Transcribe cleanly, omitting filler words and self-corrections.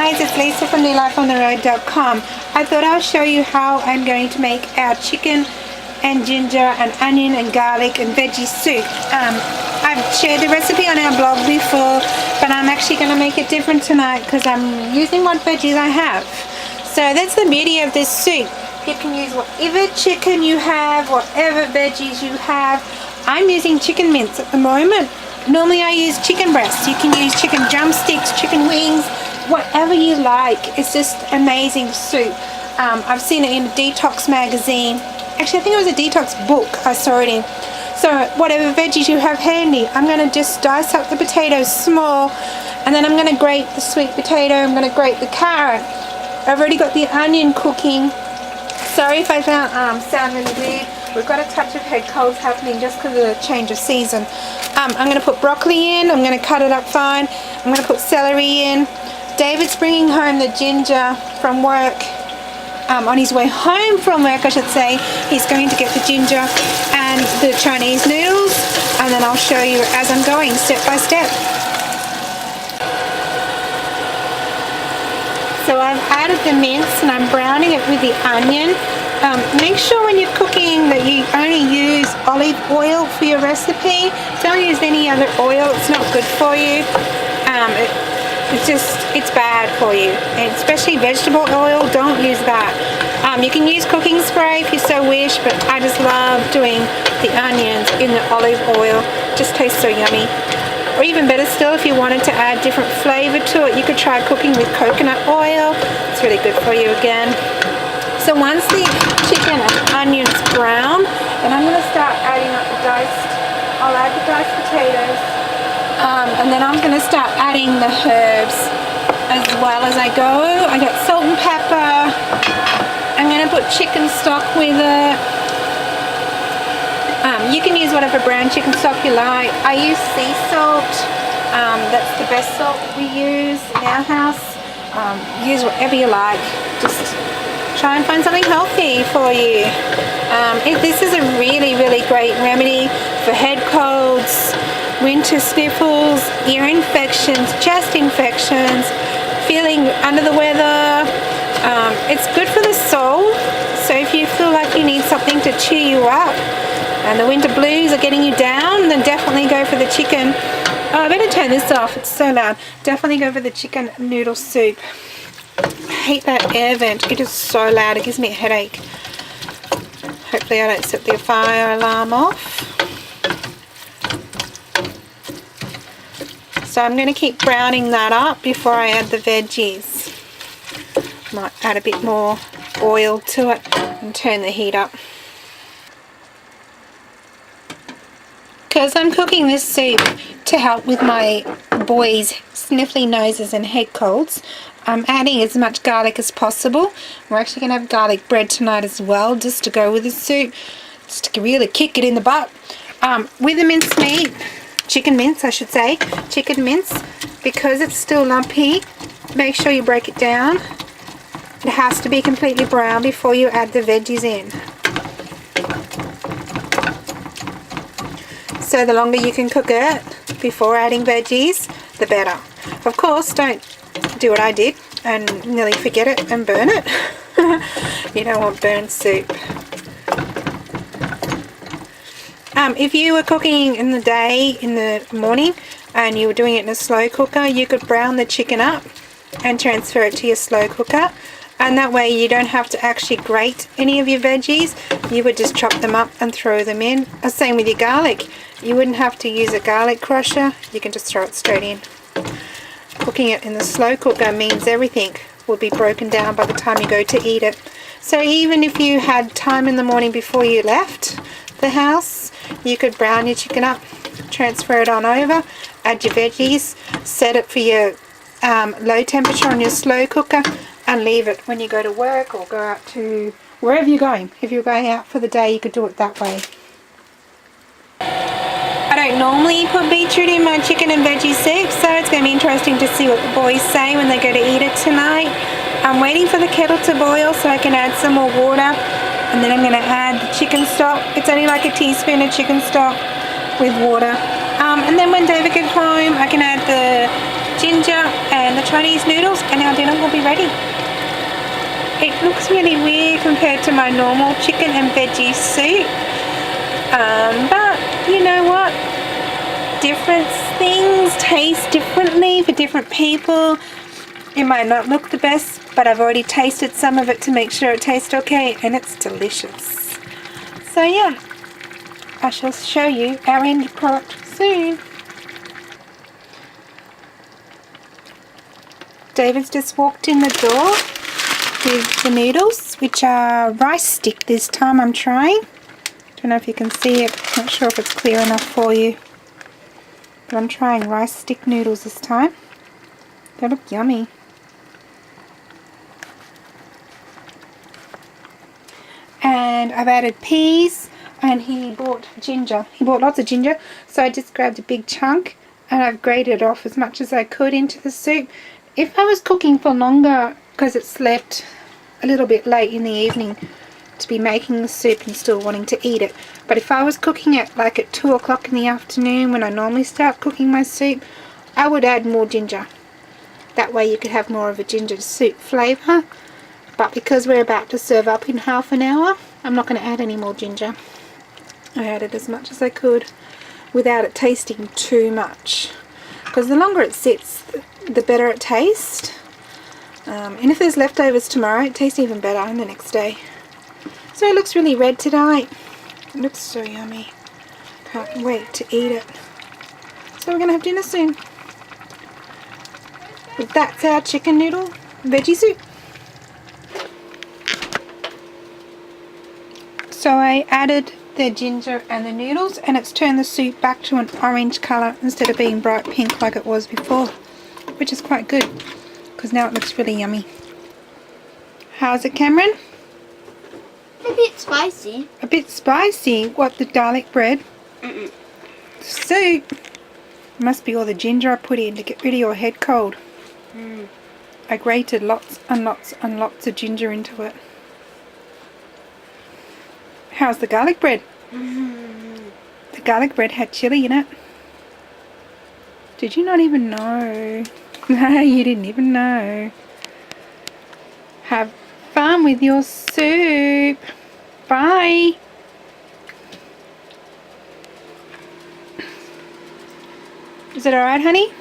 guys, it's Lisa from newlifeontheroad.com. I thought I'll show you how I'm going to make our chicken and ginger and onion and garlic and veggie soup. I've shared the recipe on our blog before, but I'm actually going to make it different tonight because I'm using what veggies I have. So that's the beauty of this soup. You can use whatever chicken you have, whatever veggies you have. I'm using chicken mince at the moment. Normally I use chicken breasts. You can use chicken drumsticks, chicken wings, whatever you like. It's just amazing soup. I've seen it in a detox magazine. Actually, I think it was a detox book I saw it in. So whatever veggies you have handy, I'm going to just dice up the potatoes small, and then I'm going to grate the sweet potato. I'm going to grate the carrot. I've already got the onion cooking. Sorry if I sound really weird. We've got a touch of head colds happening just because of the change of season. I'm going to put broccoli in. I'm going to cut it up fine. I'm going to put celery in. David's bringing home the ginger from work. On his way home from work, I should say, he's going to get the ginger and the Chinese noodles, and then I'll show you as I'm going, step by step. So I've added the mince and I'm browning it with the onion. Make sure when you're cooking that you only use olive oil for your recipe. Don't use any other oil, it's not good for you. It's bad for you, and especially vegetable oil, don't use that. You can use cooking spray if you so wish, but I just love doing the onions in the olive oil. It just tastes so yummy. Or even better still, if you wanted to add different flavor to it, you could try cooking with coconut oil. It's really good for you again. So once the chicken and onions brown, then I'm going to start adding up the I'll add the diced potatoes. And then I'm going to start adding the herbs as well as I go. I got salt and pepper. I'm going to put chicken stock with it. You can use whatever brown chicken stock you like. I use sea salt. That's the best salt we use in our house. Use whatever you like. Just try and find something healthy for you. This is a really, really great remedy for head colds, winter sniffles, ear infections, chest infections, feeling under the weather. It's good for the soul, so if you feel like you need something to cheer you up and the winter blues are getting you down, then definitely go for the chicken. Oh, I better turn this off, it's so loud. Definitely go for the chicken noodle soup. I hate that air vent, it is so loud, it gives me a headache. Hopefully I don't set the fire alarm off. So I'm going to keep browning that up before I add the veggies. Might add a bit more oil to it and turn the heat up. Because I'm cooking this soup to help with my boys' sniffly noses and head colds, I'm adding as much garlic as possible. We're actually going to have garlic bread tonight as well, just to go with the soup, just to really kick it in the butt. With the minced meat, chicken mince I should say, chicken mince, because it's still lumpy, make sure you break it down. It has to be completely brown before you add the veggies in. So the longer you can cook it before adding veggies, the better. Of course, don't do what I did and nearly forget it and burn it. You don't want burnt soup. If you were cooking in the day, in the morning, and you were doing it in a slow cooker, you could brown the chicken up and transfer it to your slow cooker, and that way you don't have to actually grate any of your veggies. You would just chop them up and throw them in. Same with your garlic. You wouldn't have to use a garlic crusher, you can just throw it straight in. Cooking it in the slow cooker means everything will be broken down by the time you go to eat it. So even if you had time in the morning before you left the house, you could brown your chicken up, transfer it on over, add your veggies, set it for your low temperature on your slow cooker, and leave it when you go to work or go out to wherever you're going. If you're going out for the day, you could do it that way. I don't normally put beetroot in my chicken and veggie soup, so it's going to be interesting to see what the boys say when they go to eat it tonight. I'm waiting for the kettle to boil so I can add some more water, and then I'm going to add the chicken stock. It's only like a teaspoon of chicken stock with water. And then when David gets home, I can add the ginger and and the Chinese noodles, and our dinner will be ready. It looks really weird compared to my normal chicken and veggie soup, but you know what? Different things taste differently for different people. It might not look the best, but I've already tasted some of it to make sure it tastes okay, and it's delicious. So yeah, I shall show you our end product soon. David's just walked in the door with the noodles, which are rice stick this time I'm trying. Don't know if you can see it, not sure if it's clear enough for you. But I'm trying rice stick noodles this time. They look yummy. And I've added peas, and he bought ginger. He bought lots of ginger, so I just grabbed a big chunk and I've grated off as much as I could into the soup. If I was cooking for longer, because it slept a little bit late in the evening to be making the soup and still wanting to eat it, but if I was cooking it like at 2 o'clock in the afternoon when I normally start cooking my soup, I would add more ginger. That way you could have more of a ginger soup flavour. But because we're about to serve up in half an hour, I'm not going to add any more ginger. I added as much as I could without it tasting too much. Because the longer it sits, the better it tastes. And if there's leftovers tomorrow, it tastes even better the next day. So it looks really red tonight. It looks so yummy. Can't wait to eat it. So we're going to have dinner soon. But that's our chicken noodle veggie soup. So I added the ginger and the noodles, and it's turned the soup back to an orange colour instead of being bright pink like it was before, which is quite good because now it looks really yummy. How's it, Cameron? A bit spicy. A bit spicy? What, the garlic bread? Mm-mm. Soup? Must be all the ginger I put in to get rid of your head cold. I grated lots and lots and lots of ginger into it. How's the garlic bread? The garlic bread had chili in it. Did you not even know? No, you didn't even know. Have fun with your soup. Bye. Is it alright, honey?